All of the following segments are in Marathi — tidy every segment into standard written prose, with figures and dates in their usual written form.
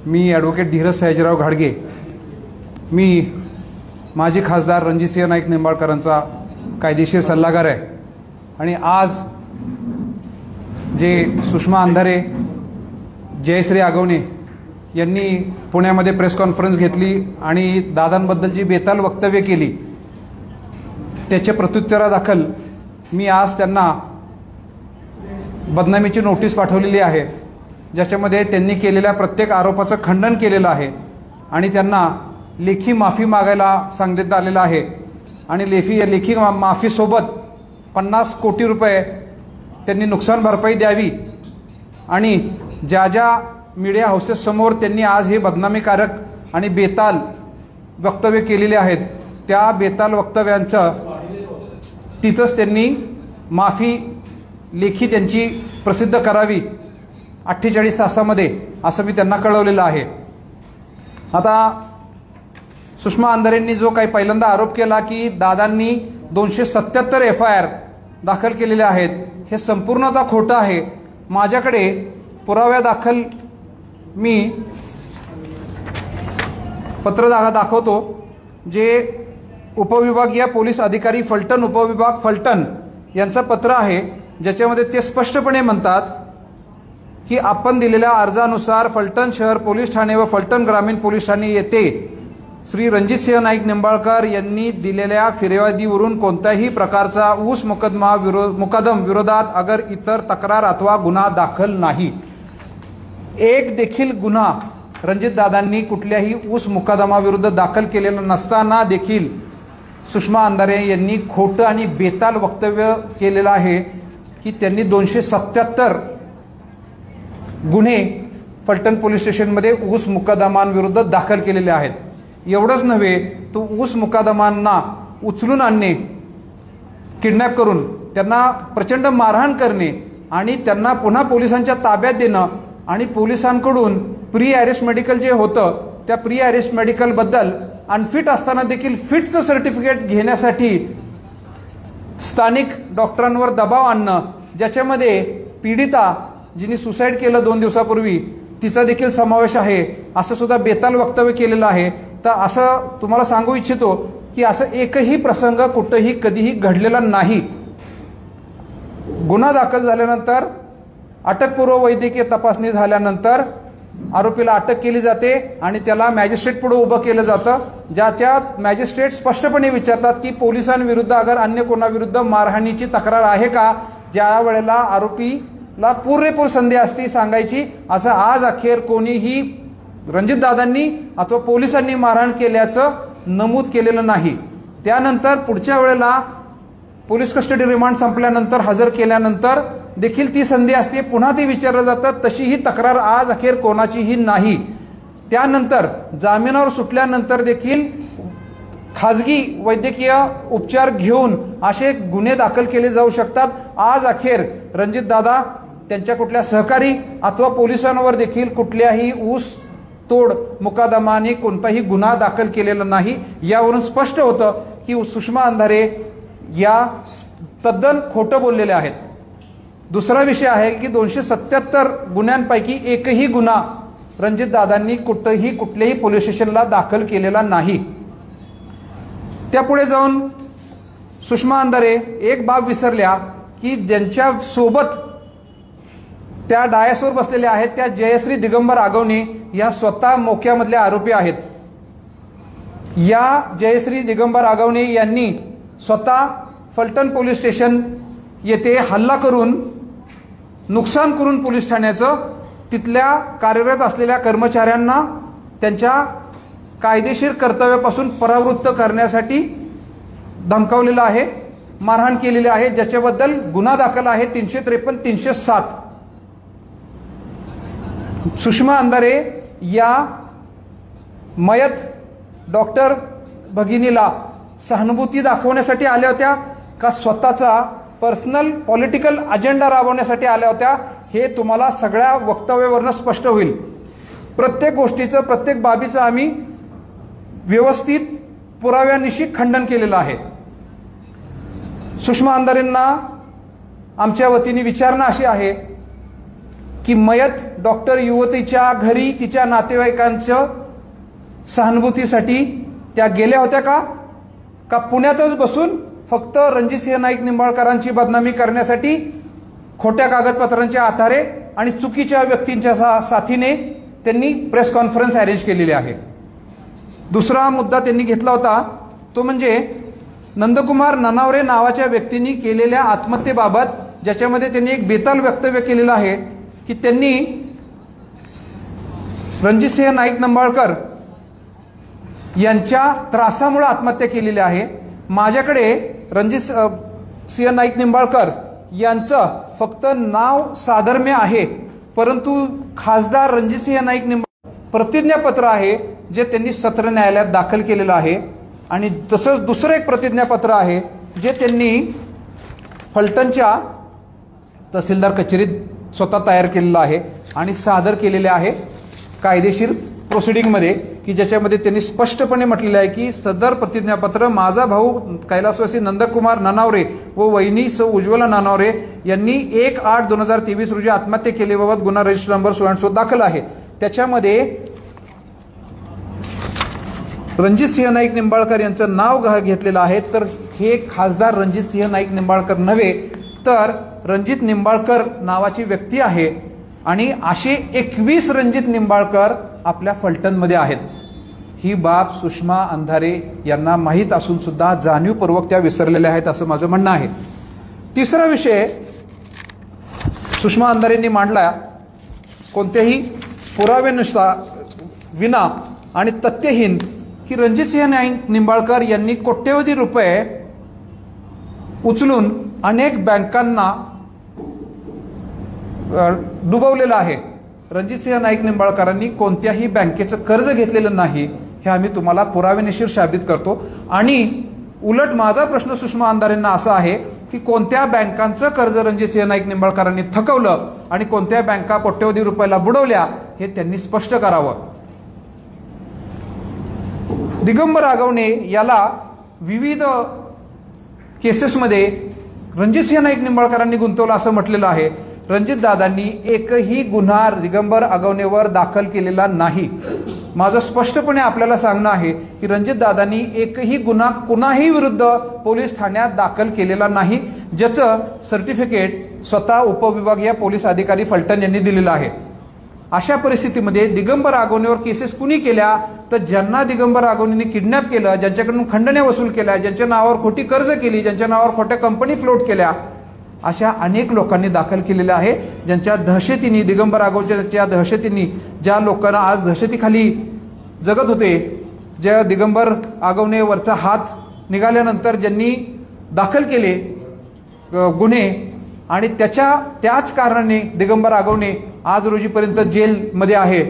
मी ॲडव्होकेट धीरज सयाजीराव घाडगे, मी माजी खासदार रणजितसिंह नाईक निंबाळकरांचा कायदेशीर सल्लागार आहे। आणि आज जे सुषमा अंधारे, जयश्री आगवणे यांनी पुण्यामध्ये प्रेस कॉन्फरन्स घेतली आणि दादांबद्दल जी बेताल वक्तव्य केली त्याच्या प्रत्युत्तरादाखल मी आज त्यांना बदनामीची नोटीस पाठवलेली आहे, ज्याच्यामध्ये त्यांनी केलेल्या प्रत्येक आरोपाचं खंडन केलेलं आहे आणि त्यांना लेखी माफी मागायला सांगण्यात आलेलं आहे। आणि लेखी माफीसोबत 50 कोटी रुपये त्यांनी नुकसान भरपाई द्यावी आणि ज्या ज्या मीडिया हाऊसेससमोर त्यांनी आज हे बदनामीकारक आणि बेताल वक्तव्य केलेले आहेत त्या बेताल वक्तव्यांचं तिथंच त्यांनी माफी लेखी त्यांची प्रसिद्ध करावी 48 तासामध्ये, असं मी त्यांना कळवलेलं आहे। आता सुषमा अंधारेंनी जो काही पहिल्यांदा आरोप केला की दादांनी 277 FIR दाखल केलेले आहेत, हे संपूर्णतः खोटं आहे। माझ्याकडे पुराव्यादाखल मी पत्र दाखवतो, जे उपविभागीय पोलीस अधिकारी फलटण, उपविभाग फलटण यांचं पत्र आहे, ज्याच्यामध्ये ते स्पष्टपणे म्हणतात की आपण दिलेल्या अर्जानुसार फलटण शहर पोलीस ठाणे व फलटण ग्रामीण पोलीस ठाणे येथे श्री रणजितसिंह नाईक निंबाळकर यांनी दिलेल्या फिर्यादीवरून कोणत्याही प्रकारचा ऊस मुकदम विरोधात अगर इतर तक्रार अथवा गुन्हा दाखल नाही। एक देखील गुन्हा रणजितदादांनी कुठल्याही ऊस मुकदमाविरुद्ध दाखल केलेला नसताना देखील सुषमा अंधारे यांनी खोटं आणि बेताल वक्तव्य केलेलं आहे की त्यांनी 277 गुन्हे फलटण पोलीस स्टेशनमध्ये ऊस मुकदमांविरुद्ध दाखल केलेले आहेत। एवढंच नव्हे, तो ऊस मुकदमांना उचलून आणणे, किडनॅप करून त्यांना प्रचंड मारहाण करणे आणि त्यांना पुन्हा पोलिसांच्या ताब्यात देणं आणि पोलिसांकडून प्री अरेस्ट मेडिकल जे होतं त्या प्री अरेस्ट मेडिकलबद्दल अनफिट असताना देखील फिटचं सर्टिफिकेट घेण्यासाठी स्थानिक डॉक्टरांवर दबाव आणणं, ज्याच्यामध्ये पीडिता जिने सुसाईड केलं 2 दिवसापूर्वी तिचा देखील समावेश आहे, असं सुद्धा बेताल वक्तव्य केलेलं आहे। तर असं तुम्हाला सांगू इच्छितो की असं एकही प्रसंग कुठेही कधीही घडलेला नाही। गुन्हा दाखल झाल्यानंतर अटकपूर्व वैद्यकीय तपासणी झाल्यानंतर आरोपीला अटक केली जाते आणि त्याला मॅजिस्ट्रेट पुढे उभं केलं जातं, ज्याच्यात मॅजिस्ट्रेट स्पष्टपणे विचारतात की पोलिसांविरुद्ध अगर अन्य कोणाविरुद्ध मारहाणीची तक्रार आहे का। ज्या वेळेला आरोपीला पुरेपूर संधी असती सांगायची, असं आज अखेर कोणीही रणजितदादांनी अथवा पोलिसांनी मारहाण केल्याचं नमूद केलेलं नाही। त्यानंतर पुढच्या वेळेला पोलीस कस्टडी रिमांड संपल्यानंतर हजर केल्यानंतर देखील ती संधी असते, पुन्हा ती विचारलं जातं, तशीही तक्रार आज अखेर कोणाचीही नाही। त्यानंतर जामिनावर सुटल्यानंतर देखील खाजगी वैद्यकीय उपचार घेऊन असे गुन्हे दाखल केले जाऊ शकतात। आज अखेर रणजितदादा त्यांच्या कुठल्या सहकारी अथवा पोलिसांवर देखील कुठल्याही ऊस तोड मुकदमाने कोणताही गुन्हा दाखल केलेला नाही। यावरून स्पष्ट होतं की सुषमा अंधारे या तद्दन खोटं बोललेले आहेत। दुसरा विषय आहे की 277 गुन्ह्यांपैकी एकही गुन्हा रणजितदादांनी कुठल्याही पोलीस स्टेशनला दाखल केलेला नाही। त्यापुढे जाऊन सुषमा अंधारे एक बाब विसरल्या की ज्यांच्या सोबत त्या डायसवर बसलेल्या आहेत त्या जयश्री दिगंबर आगवणे या स्वतः मोक्यामधल्या आरोपी आहेत। या जयश्री दिगंबर आगवणे यांनी स्वतः फलटण पोलीस स्टेशन येथे हल्ला करून नुकसान करून पोलीस ठाण्याचं तिथल्या कार्यरत असलेल्या कर्मचाऱ्यांना त्यांच्या कायदेशीर कर्तव्यापासून परावृत्त करण्यासाठी धमकावलेलं आहे, मारहाण केलेली आहे, ज्याच्याबद्दल गुन्हा दाखल आहे 353, 307। सुषमा अंधारे या मयत डॉक्टर भगिनीला सहानुभूती दाखवण्यासाठी आल्या होत्या का स्वतःचा पर्सनल पॉलिटिकल अजेंडा राबवण्यासाठी आल्या होत्या, हे तुम्हाला सगळ्या वक्तव्यावरून स्पष्ट होईल। प्रत्येक गोष्टीचं, प्रत्येक बाबीचं आम्ही व्यवस्थित पुराव्यानिशी खंडन केलेलं आहे। सुषमा अंधारेंना आमच्या वतीने विचारणा अशी आहे की मयत डॉक्टर युवतीच्या घरी तिच्या नातेवाईकांच्या सहानुभूतीसाठी त्या गेल्या होत्या का पुण्यातच बसून फक्त रणजितसिंह नाईक निंबाळकरांची बदनामी करण्यासाठी खोट्या कागदपत्रांच्या आधारे आणि चुकीच्या व्यक्तींच्या साथीने त्यांनी प्रेस कॉन्फरन्स अरेंज केलेली आहे। दुसरा मुद्दा त्यांनी घेतला होता तो म्हणजे नंदकुमार ननावरे नावाच्या व्यक्तींनी केलेल्या आत्महत्येबाबत, ज्याच्यामध्ये त्यांनी एक बेताल वक्तव्य केलेलं आहे की त्यांनी रणजितसिंह नाईक निंबाळकर यांच्या त्रासामुळे आत्महत्या केलेली आहे। माझ्याकडे रणजितसिंह नाईक निंबाळकर यांचं फक्त नाव साधर्म्य आहे, परंतु खासदार रणजितसिंह नाईक निंबाळकर प्रतिज्ञापत्र आहे जे त्यांनी सत्र न्यायालयात दाखल केलेलं आहे। आणि तसंच दुसरं एक प्रतिज्ञापत्र आहे जे त्यांनी फलटणच्या तहसीलदार कचेरीत स्वतः तयार केलेलं आहे आणि सादर केलेले आहे कायदेशीर प्रोसिडिंगमध्ये, की ज्याच्यामध्ये त्यांनी स्पष्टपणे म्हटलेलं आहे की सदर प्रतिज्ञापत्र माझा भाऊ कैलासवासी नंदकुमार ननावरे व वहिनी सौ उज्ज्वला ननावरे यांनी 1/8/2023 रोजी आत्महत्या केल्याबाबत गुन्हा रजिस्टर नंबर 96 दाखल आहे। त्याच्यामध्ये रणजितसिंह नाईक निंबाळकर यांचं नाव घेतलेलं आहे, तर हे खासदार रणजितसिंह नाईक निंबाळकर नव्हे तर रणजित निंबाळकर नावाची व्यक्ती आहे आणि असे 21 रणजित निंबाळकर आपल्या फलटणमध्ये आहेत। ही बाब सुषमा अंधारे यांना माहीत असून सुद्धा जाणीवपूर्वक त्या विसरलेल्या आहेत असं माझं म्हणणं आहे। तिसरा विषय सुषमा अंधारेंनी मांडला कोणत्याही पुरावे विना आणि तथ्यहीन की रणजितसिंह नाईक निंबाळकर यांनी कोट्यवधी रुपये उचलून अनेक बँकांना डुबवलेलं आहे। रणजितसिंह नाईक निंबाळकरांनी कोणत्याही बँकेचं कर्ज घेतलेलं नाही हे आम्ही तुम्हाला पुरावेनिशीर साबित करतो। आणि उलट माझा प्रश्न सुषमा अंधारेंना असा आहे की कोणत्या बँकांचं कर्ज रणजितसिंह नाईक निंबाळकरांनी थकवलं आणि कोणत्या बँका कोट्यवधी रुपयाला बुडवल्या हे त्यांनी स्पष्ट करावं। दिगंबर आगवणे याला विविध केसेसमध्ये रणजितसिंह नाईक निंबाळकरांनी गुंतवलं असं म्हटलेलं आहे। रणजितदादांनी एकही गुन्हा दिगंबर आगवणेवर दाखल केलेला नाही। माझं स्पष्टपणे आपल्याला सांगणं आहे की रणजितदादांनी एकही गुन्हा कुणाही विरुद्ध पोलीस ठाण्यात दाखल केलेला नाही, ज्याचं सर्टिफिकेट स्वतः उपविभागीय पोलीस अधिकारी फलटण यांनी दिलेलं आहे। अशा परिस्थितीमध्ये दिगंबर आगवणेवर केसेस कुणी केल्या तर ज्यांना दिगंबर आगवणेंनी किडनॅप केलं, ज्यांच्याकडून खंडण्या वसूल केल्या, ज्यांच्या नावावर खोटी कर्ज केली, ज्यांच्या नावावर खोट्या कंपनी फ्लोट केल्या, अशा अनेक लोकांनी दाखल केलेलं आहे। ज्यांच्या दहशतीने दिगंबर आगवणेच्या दहशतीने ज्या लोकांना आज दहशतीखाली जगत होते, ज्या दिगंबर आगवणेवरचा हात निघाल्यानंतर ज्यांनी दाखल केले गुन्हे आणि त्याच कारणाने दिगंबर आगवणे आज रोजीपर्यंत जेलमध्ये आहे।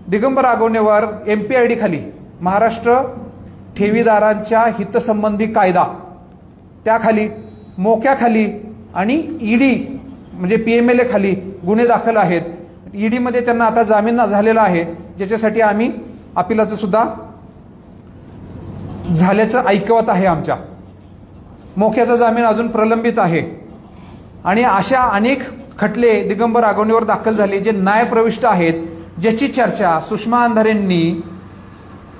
दिगंबर आगवणेवर MPID खाली महाराष्ट्र ठेवीदारांच्या हितसंबंधी कायदा त्याखाली मोक्याखाली आणि ED म्हणजे PMLA खाली गुन्हे दाखल आहेत। ED मध्ये त्यांना आता जामीन झालेला आहे, ज्याच्यासाठी आम्ही अपिलाचं सुद्धा झाल्याचं ऐकवत आहे। आमच्या मोक्याचा जामीन अजून प्रलंबित आहे आणि अशा अनेक खटले दिगंबर आगवणेवर दाखल झाले जे न्यायप्रविष्ट आहेत, ज्याची चर्चा सुषमा अंधारेंनी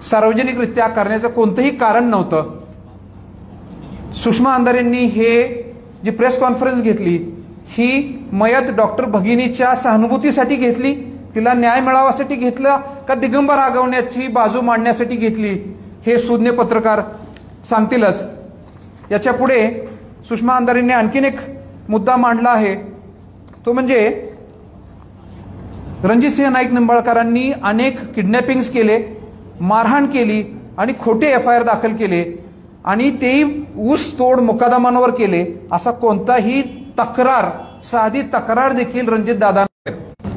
सार्वजनिकरित्या करण्याचं कोणतंही कारण नव्हतं। सुषमा अंधारेंनी हे जी प्रेस कॉन्फरन्स घेतली ही मयत डॉक्टर भगिनीच्या सहानुभूतीसाठी घेतली, तिला न्याय मिळावासाठी घेतला का दिगंबर आगवण्याची बाजू मांडण्यासाठी घेतली हे सुज्ञ पत्रकार सांगतीलच। याच्या पुढे सुषमा अंधारेंनी आणखीन एक मुद्दा मांडला आहे, तो म्हणजे रणजितसिंह नाईक निंबाळकरांनी अनेक किडनॅपिंग्स केले, मारहाण केली आणि खोटे FIR दाखल केले आणि तेही ऊस तोड मुकादमांवर केले, असा कोणताही तक्रार साधी तक्रार देखील रणजितदादांनी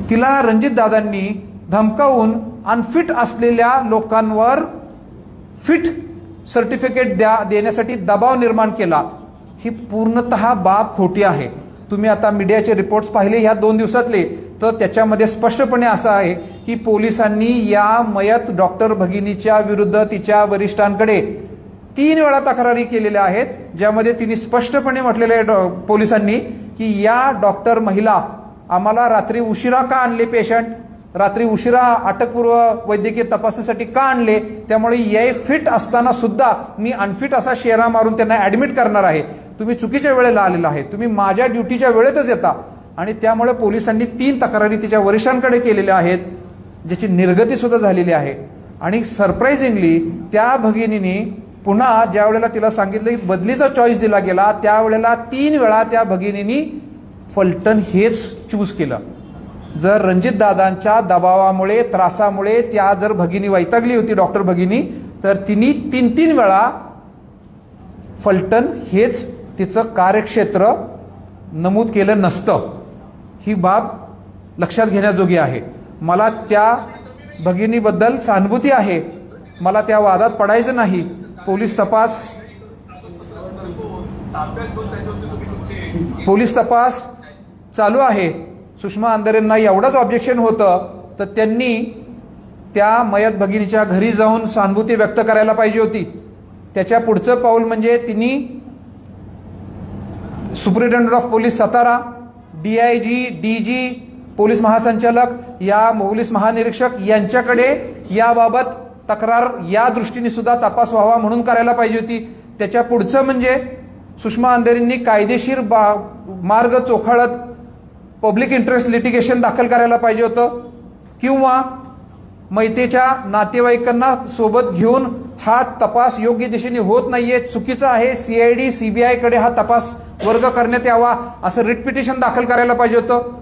तिला रणजितदादांनी धमकावून अनफिट असलेल्या लोकांवर फिट सर्टिफिकेट देण्यासाठी दबाव निर्माण केला। ही पूर्णतः बाब खोटी आहे। तुम्ही आता मीडियाचे रिपोर्ट्स पाहिले ह्या 2 दिवसातले, तर त्याच्यामध्ये स्पष्टपणे असं आहे की पोलिसांनी या मयत डॉक्टर भगिनीच्या विरुद्ध तिच्या वरिष्ठांकडे 3 वेळा तक्रारी केलेल्या आहेत, ज्यामध्ये तिने स्पष्टपणे म्हटलेलं आहे पोलिसांनी की या डॉक्टर महिला आम्हाला रात्री उशिरा का आणले पेशंट, रात्री उशिरा अटकपूर्व वैद्यकीय तपासणीसाठी का आणले, त्यामुळे ये फिट असताना सुद्धा मी अनफिट असा शेरा मारून त्यांना ऍडमिट करणार आहे. तुम्ही चुकीच्या वेळेला आलेला आहे, तुम्ही माझ्या ड्युटीच्या वेळेतच येता. आणि त्यामुळे पोलिसांनी 3 तक्रारी तिच्या वरिष्ठांकडे केलेल्या आहेत, ज्याची निर्गती सुद्धा झालेली आहे. आणि सरप्राइझिंगली त्या भगिनीने पुन्हा ज्या वेळेला तिला सांगितलं की बदलीचा चॉईस दिला गेला, त्यावेळेला 3 वेळा त्या भगिनीने फलटण हेच चूज केलं. जर रणजितदादांच्या दबावामुळे त्रासामुळे त्या जर भगिनी वैतागली होती डॉक्टर भगिनी, तर तिने 3 वेळा फलटण हेच तिचं कार्यक्षेत्र नमूद केलं नसतं. ही बाब लक्षात घेण्याजोगी आहे. मला त्या भगिनीबद्दल सहानुभूती आहे, मला त्या वादात पडायचं नाही. पोलीस तपास चालू आहे. सुषमा अंधारेंना एवढंच ऑब्जेक्शन होतं तर त्यांनी त्या मयत भगिनीच्या घरी जाऊन सहानुभूती व्यक्त करायला पाहिजे होती. त्याच्या पुढचं पाऊल म्हणजे तिने superintendent of police Satara, DIG, DG, police महासंचालक, या पोलीस महानिरीक्षक यांच्याकडे याबाबत तक्रार या दृष्टीने सुद्धा तपास व्हावा म्हणून करायला पाहिजे होती. त्याच्या पुढचं म्हणजे सुषमा अंधारेंनी कायदेशीर मार्ग चोखाळत पब्लिक इंटरेस्ट लिटिगेशन दाखल करायला पाहिजे होतं, किंवा मैतेच्या नातेवाईकांना सोबत घेऊन हा तपास योग्य दिशेने होत नाहीये, चुकीचा आहे, CID CBI कडे हा तपास वर्ग करण्यात यावा असं रिट पिटिशन दाखल करायला पाहिजे होतं.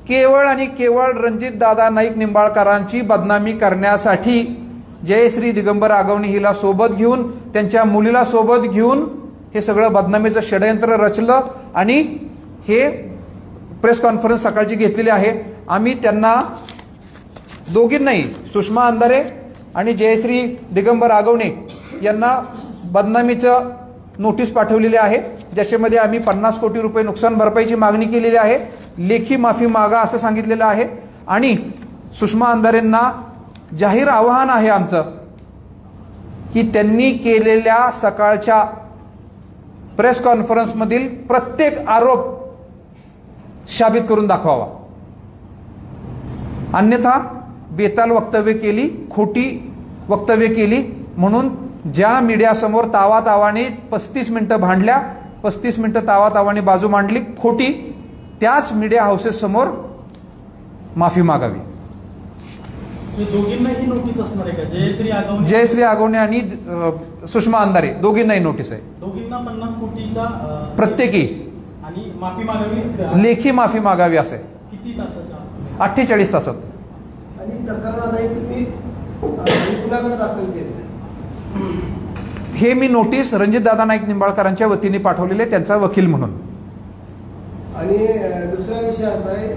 केवळ आणि केवळ रणजितदादा नाईक निंबाळकरांची बदनामी करण्यासाठी जयश्री दिगंबर आगवणे हिला सोबत घेऊन, त्यांच्या मुलीला सोबत घेऊन हे सगळं बदनामीचं षडयंत्र रचलं. आणि हे प्रेस कॉन्फरन्स सकाळची घेतलेली आहे. आम्ही त्यांना दोघींनाही, सुषमा अंधारे आणि जयश्री दिगंबर आगवणे यांना बदनामीचं नोटीस पाठवलेली आहे, ज्याच्यामध्ये आम्ही 50 कोटी रुपये नुकसान भरपाईची मागणी केलेली आहे. लेखी माफी मागा असं सांगितलेलं आहे. आणि सुषमा अंधारेंना जाहीर आवाहन आहे आमचं की त्यांनी केलेल्या सकाळच्या प्रेस कॉन्फरन्समधील प्रत्येक आरोप साबित करून दाखवावा. अन्यथा बेताल वक्तव्य केली, खोटी वक्तव्य केली म्हणून ज्या मीडियासमोर तावातावाने 35 मिनिटं भांडल्या, 35 मिनिटं तावातावाने बाजू मांडली खोटी, त्याच मीडिया हाऊसेस समोर माफी मागावी. दोघींनाही नोटीस असणार आहे का? जयश्री आगवणे आणि सुषमा अंधारे दोघींनाही नोटीस आहे. दोघींना 50 कोटीचा प्रत्येकी आणि माफी मागावी, लेखी माफी मागावी असे. किती तासाचा? 48 तासात. आणि तक्रार तुम्ही कुणाकडे दाखल केली? हे मी नोटीस रणजितदादा नाईक निंबाळकरांच्या वतीने पाठवलेले, त्यांचा वकील म्हणून. आणि दुसरा विषय असा आहे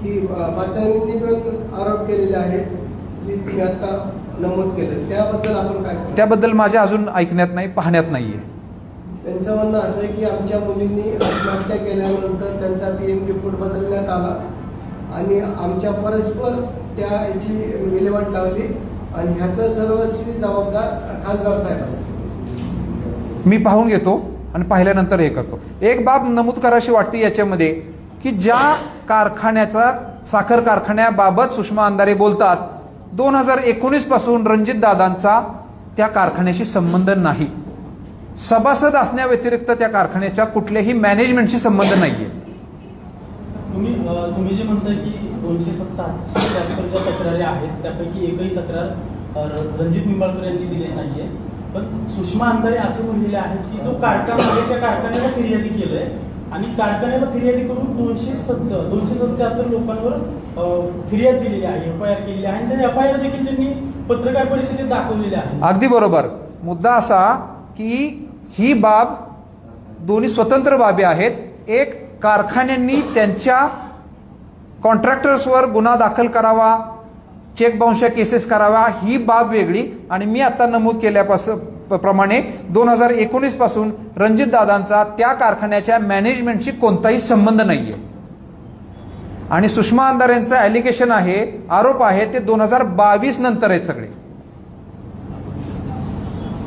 की पाचानींनी पण आरोप केलेले आहेत जे तुम्ही आता नमूद केले, त्याबद्दल आपण काय? त्याबद्दल माझ्या अजून ऐकण्यात नाही, पाहण्यात नाहीये. त्यांचं म्हणणं असं आहे की आमच्या मुलींनी आत्महत्या केल्यानंतर त्यांचा PM रिपोर्ट बदलण्यात आला आणि आमच्या परस्पर याची विल्हेवाट लावली आणि ह्याचं सर्वस्वी जबाबदार खासदार साहेब असतात. मी पाहून घेतो आणि पाहिल्यानंतर हे करतो. एक बाब नमूद करावी वाटते याच्यामध्ये की ज्या कारखान्याचा, साखर कारखान्याबाबत सुषमा अंधारे बोलतात, 2019 पासून रणजितदादांचा त्या कारखान्याशी संबंध नाही. सभासद असण्याव्यतिरिक्त त्या कारखान्याच्या कुठल्याही मॅनेजमेंटशी संबंध नाहीये. तुम्ही जे म्हणताय की 277 तक्रारी आहेत, त्यापैकी एकही तक्रार रणजित निंबाळकर यांनी दिली नाहीये, पण सुषमा अंधारे असे म्हणलेले आहेत की जो कारखाना आहे त्या कारखान्याला फिर्यादी केलंय आणि कारखान्याला फिर्यादी करून 277 लोकांवर फिर्याद दिलेली आहे, FIR केलेली आहे आणि त्या FIR देखील त्यांनी पत्रकार परिषदेत दाखवलेली आहे. अगदी बरोबर. मुद्दा असा की ही बाब दोन्ही स्वतंत्र बाबी आहेत. एक, कारखान्यांनी त्यांच्या कॉन्ट्रॅक्टर्सवर गुन्हा दाखल करावा, चेक बाउन्सच्या केसेस करावा, ही बाब वेगळी. आणि मी आता नमूद केल्याप्रमाणे 2019 पासून रणजितदादांचा त्या कारखान्याच्या मॅनेजमेंटशी कोणताही संबंध नाहीये. आणि सुषमा अंधारेंचं ॲलिगेशन आहे, आरोप आहे, ते 2022 नंतर आहेत सगळे.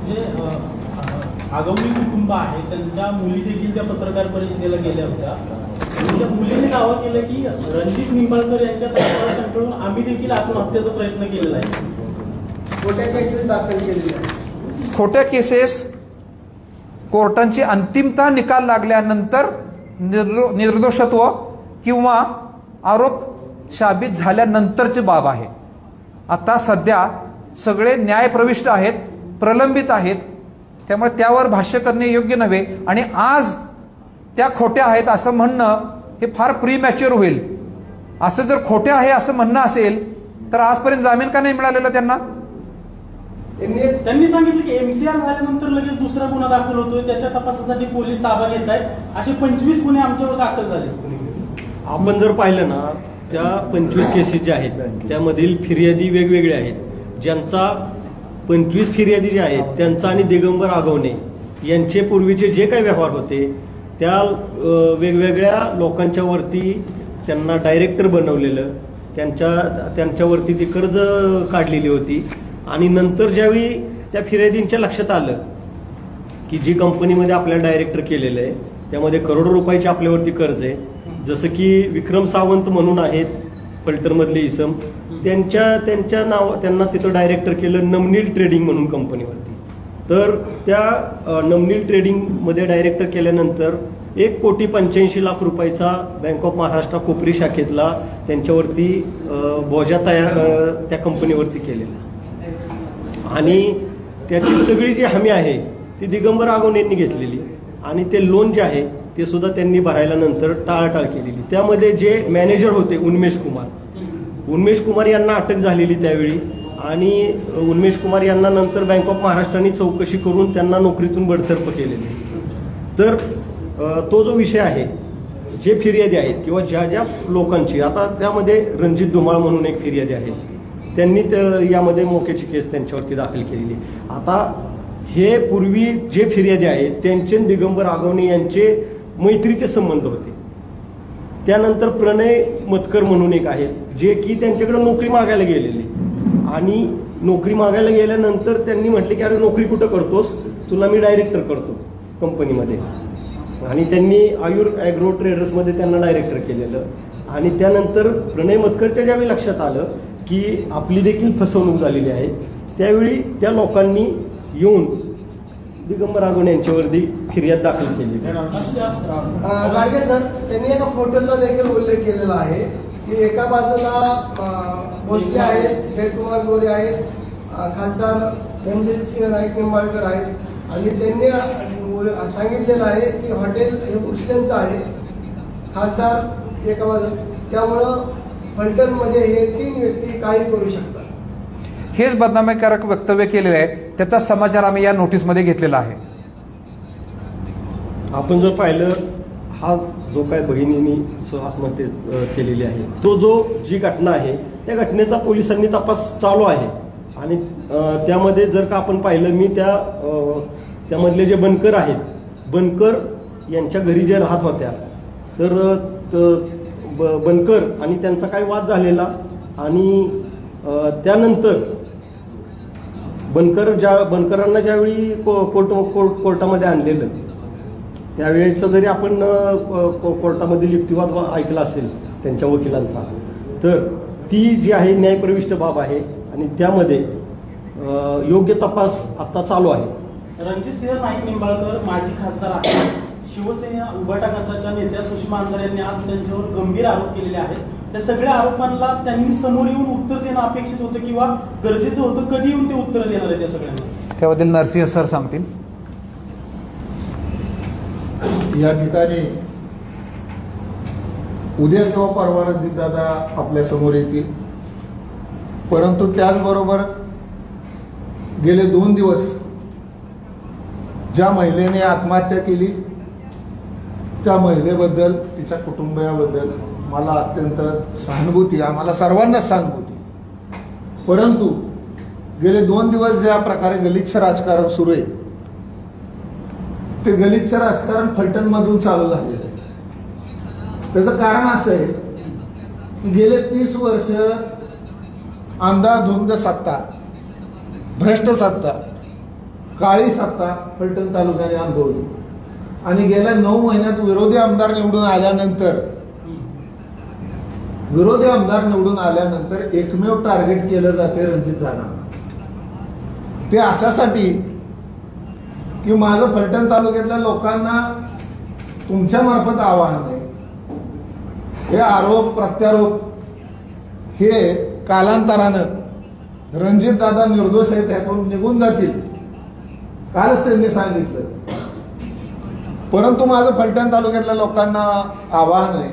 जे आगवणी कुटुंब आहे त्यांच्या मुली देखील त्या पत्रकार परिषदेला गेल्या होत्या. त्या मुलीने दावा केला की रणजित निंबाळकर यांच्या तक्रार कंटाळून आम्ही देखील आत्महत्येचा प्रयत्न केलेला आहे. खोट्या केसेस दाखल केलेल्या आहेत. खोट्या केसेस कोर्टांची अंतिमता निकाल लागल्यानंतर निर्दोषत्व किंवा आरोप साबित झाल्यानंतरची बाब आहे. आता सध्या सगळे न्यायप्रविष्ट आहेत, प्रलंबित आहेत, त्यामुळे त्यावर भाष्य करणे योग्य नव्हे. आणि आज त्या खोट्या आहेत असं म्हणणं हे फार प्रीमॅच्युअर होईल. असं जर खोट्या आहे असं म्हणणं असेल तर आजपर्यंत जामीन का नाही मिळालेला त्यांना? त्यांनी सांगितलं की MCR झाल्यानंतर लगेच दुसरा गुन्हा दाखल होतोय, त्याच्या तपासासाठी पोलीस ताबा घेत आहेत. असे 25 गुन्हे आमच्यावर दाखल झाले. आपण जर पाहिलं ना, त्या 25 केसेस ज्या आहेत त्यामधील फिर्यादी वेगवेगळे आहेत. ज्यांचा 25 फिर्यादी जे आहेत त्यांचा आणि दिगंबर आगवणे यांचे पूर्वीचे जे काही व्यवहार होते त्या वेगवेगळ्या लोकांच्या वरती त्यांना डायरेक्टर बनवलेलं, त्यांच्यावरती ती कर्ज काढलेली होती. आणि नंतर ज्यावेळी त्या फिर्यादींच्या लक्षात आलं की जी कंपनीमध्ये आपल्याला डायरेक्टर केलेलं आहे त्यामध्ये करोडो रुपयाचे आपल्यावरती कर्ज आहे, जसं की विक्रम सावंत म्हणून आहेत फलटणमधले इसम, त्यांना तिथं डायरेक्टर केलं नमनील ट्रेडिंग म्हणून कंपनीवरती. तर त्या नमनील ट्रेडिंगमध्ये डायरेक्टर केल्यानंतर 1,85,00,000 रुपयाचा बँक ऑफ महाराष्ट्र कोपरी शाखेतला त्यांच्यावरती बोजा तयार त्या कंपनीवरती केलेला. आणि त्याची सगळी जी हमी आहे ती दिगंबर आगवणे यांनी घेतलेली. आणि ते लोन जे आहे ते सुद्धा त्यांनी भरायला नंतर टाळाटाळ केलेली. त्यामध्ये जे मॅनेजर होते उन्मेष कुमार यांना अटक झालेली त्यावेळी. आणि उन्मेष कुमार यांना नंतर बँक ऑफ महाराष्ट्राने चौकशी करून त्यांना नोकरीतून बडतर्फ केलेली. तर तो जो विषय आहे, जे फिर्यादी आहेत किंवा ज्या ज्या लोकांची, आता त्यामध्ये रणजित धुमाळ म्हणून एक फिर्यादी आहे, त्यांनी यामध्ये मोक्याची केस त्यांच्यावरती दाखल केलेली. आता हे पूर्वी जे फिर्यादी आहेत त्यांचे दिगंबर आगवणे यांचे मैत्रीचे संबंध होते. त्यानंतर प्रणय मतकर म्हणून एक आहेत जे की त्यांच्याकडे नोकरी मागायला गेलेले. आणि नोकरी मागायला गेल्यानंतर त्यांनी म्हटले की अरे नोकरी कुठं करतोस, तुला मी डायरेक्टर करतो कंपनीमध्ये. आणि त्यांनी आयुर ॲग्रो ट्रेडर्समध्ये त्यांना डायरेक्टर केलेलं. आणि त्यानंतर प्रणय मतकरच्या ज्यावेळी लक्षात आलं की आपली देखील फसवणूक झालेली आहे त्यावेळी त्या लोकांनी येऊन दिगंबर आगवणे यांच्यावरती फिर्याद दाखल केली. गाडगे सर, त्यांनी एका फोटोचा देखील उल्लेख केलेला आहे की एका बाजूला भोसले आहेत, जयकुमार गोरे आहेत, खासदार रणजित सिंह नाईक निंबाळकर आहेत. आणि त्यांनी सांगितलेलं आहे की हॉटेल हे भोसलेंचं आहे, खासदार एका बाजूला. त्यामुळं फलटणमध्ये हे 3 व्यक्ती काही करू शकतात. हेच बदनामीकारक वक्तव्य केलेलं आहे. त्याचा समाचार आम्ही या नोटीसमध्ये घेतलेला आहे. आपण जर पाहिलं, हा जो काय बहिणींनी आत्महत्या केलेली आहे जी घटना आहे त्या घटनेचा पोलिसांनी तपास चालू आहे. आणि त्यामध्ये जर का आपण पाहिलं, मी त्यामधले जे बनकर आहेत, बनकर यांच्या घरी जे राहत होत्या, तर बनकर आणि त्यांचा काही वाद झालेला. आणि त्यानंतर बनकरांना ज्यावेळी कोर्टामध्ये आणलेलं त्यावेळेचा जरी आपण कोर्टामधील युक्तिवाद ऐकला असेल त्यांच्या वकिलांचा, तर ती जी आहे न्यायप्रविष्ट बाब आहे. आणि त्यामध्ये योग्य तपास आता चालू आहे. रणजित सिंह नाईक निंबाळकर माजी खासदार आहेत. शिवसेना उभाटा गटाच्या नेत्या सुषमा अंधारे यांनी आज त्यांच्यावर गंभीर आरोप केलेले आहेत. त्या सगळ्या आरोपांना त्यांनी समोर येऊन उत्तर देणं अपेक्षित होतं किंवा गरजेचं होतं. कधी येऊन ते उत्तर देणार आहे त्या सगळ्यांना? त्याबद्दल नरसिंह सर सांगतील. या ठिकाणी उद्या किंवा परवा रणजितदादा आपल्या समोर येतील. परंतु त्याचबरोबर गेले 2 दिवस ज्या महिलेने आत्महत्या केली त्या महिलेबद्दल, तिच्या कुटुंबियाबद्दल मला अत्यंत सहानुभूती, आम्हाला सर्वांनाच सहानुभूती. परंतु गेले 2 दिवस ज्या प्रकारे गलिच्छ राजकारण सुरू आहे ते गलिच्छ राजकारण फलटणमधून चालू झालेलं आहे. त्याचं कारण असं आहे की गेले 30 वर्ष अंधाधुंद सत्ता, भ्रष्ट सत्ता, काळी सत्ता फलटण तालुक्याने अनुभवली. आणि गेल्या 9 महिन्यात विरोधी आमदार निवडून आल्यानंतर एकमेव टार्गेट केलं जाते रणजितदादांना. ते अशासाठी की माझं फलटण तालुक्यातल्या लोकांना तुमच्या मार्फत आवाहन आहे, हे आरोप प्रत्यारोप हे कालांतरानं रणजितदादा निर्दोष आहेत त्यातून निघून जातील, कालच त्यांनी सांगितलं. परंतु माझं फलटण तालुक्यातल्या लोकांना आवाहन आहे,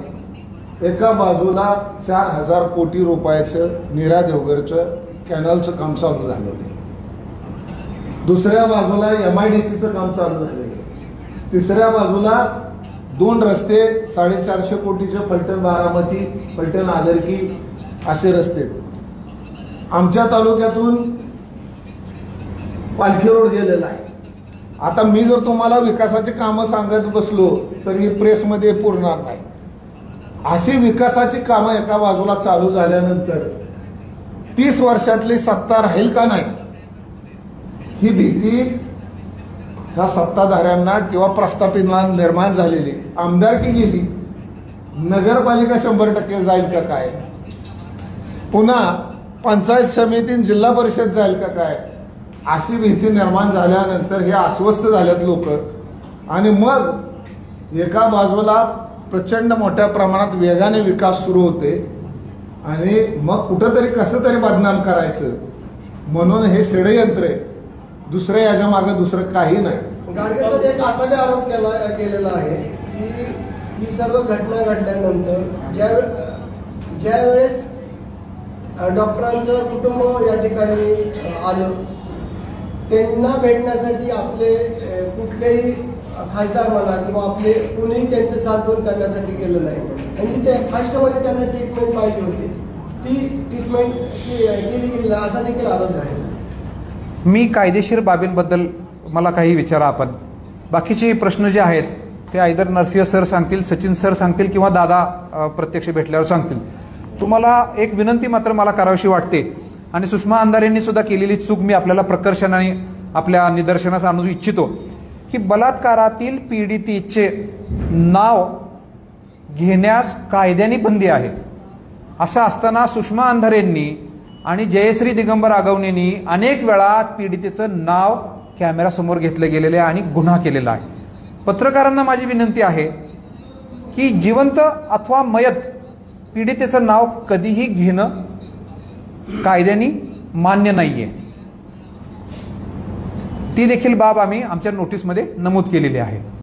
एका बाजूला 4,000 कोटी रुपयाचं नीरा देवघरचं कॅनलचं काम चालू झालेलं आहे, दुसऱ्या बाजूला MIDCचं काम चालू झालेलं आहे, तिसऱ्या बाजूला 2 रस्ते 450 कोटीचे फलटण बारामती, फलटण आदरकी असे रस्ते. आमच्या तालुक्यातून पालखी रोड गेलेला आहे. आता मी जर तुम्हाला विकासाची कामं सांगत बसलो तर ही प्रेसमध्ये पुरणार नाही. अशी विकासाची कामं एका बाजूला चालू झाल्यानंतर 30 वर्षातली सत्ता राहील का नाही ही भीती ह्या सत्ताधाऱ्यांना किंवा प्रस्थापितांना निर्माण झालेली. आमदारकी गेली, नगरपालिका 100% जाईल का काय, पुन्हा पंचायत समिती जिल्हा परिषद जाईल का काय, अशी भीती निर्माण झाल्यानंतर हे अस्वस्थ झाल्यात लोक. आणि मग एका बाजूला प्रचंड मोठ्या प्रमाणात वेगाने विकास सुरू होते आणि मग कुठंतरी कसं तरी बदनाम करायचं म्हणून हे षडयंत्र आहे, दुसरं याच्या मागे दुसरं काही नाही. गाडगे सर एक असा बी आरोप केलेला आहे की ही सर्व घटना घडल्यानंतर ज्या वेळेस डॉक्टरांचं कुटुंब या ठिकाणी आलं, त्यांना भेटण्यासाठी आपले कुठलेही खासदार म्हणा किंवा आपले कुणीही त्यांचे सांत्वन करण्यासाठी गेलं नाही. म्हणजे ते फर्स्टमध्ये त्यांना ट्रीटमेंट पाहिजे होती, ती ट्रीटमेंट केली गेली नाही असा देखील आरोप झालेला. मी कायदेशीर बाबींबद्दल मला काही विचारा आपण. बाकीचे प्रश्न जे आहेत ते आयदर नरसिंह सर सांगतील, सचिन सर सांगतील किंवा दादा प्रत्यक्ष भेटल्यावर सांगतील. तुम्हाला एक विनंती मात्र मला करावीशी वाटते आणि सुषमा अंधारेंनी सुद्धा केलेली चूक मी आपल्याला प्रकर्षाने आपल्या निदर्शनास आणू इच्छितो की बलात्कारातील पीडितेचे नाव घेण्यास कायद्याने बंदी आहे. असं असताना सुषमा अंधारेंनी आणि जयश्री दिगंबर आगवणेंनी अनेक वेळा पीडितेचं नाव कॅमेरासमोर घेतलं गेलेलं आहे आणि गुन्हा केलेला आहे. पत्रकारांना माझी विनंती आहे की जिवंत अथवा मयत पीडितेचं नाव कधीही घेणं कायद्याने मान्य नाहीये. ती देखील बाब आम्ही आमच्या नोटीसमध्ये नमूद केलेली आहे.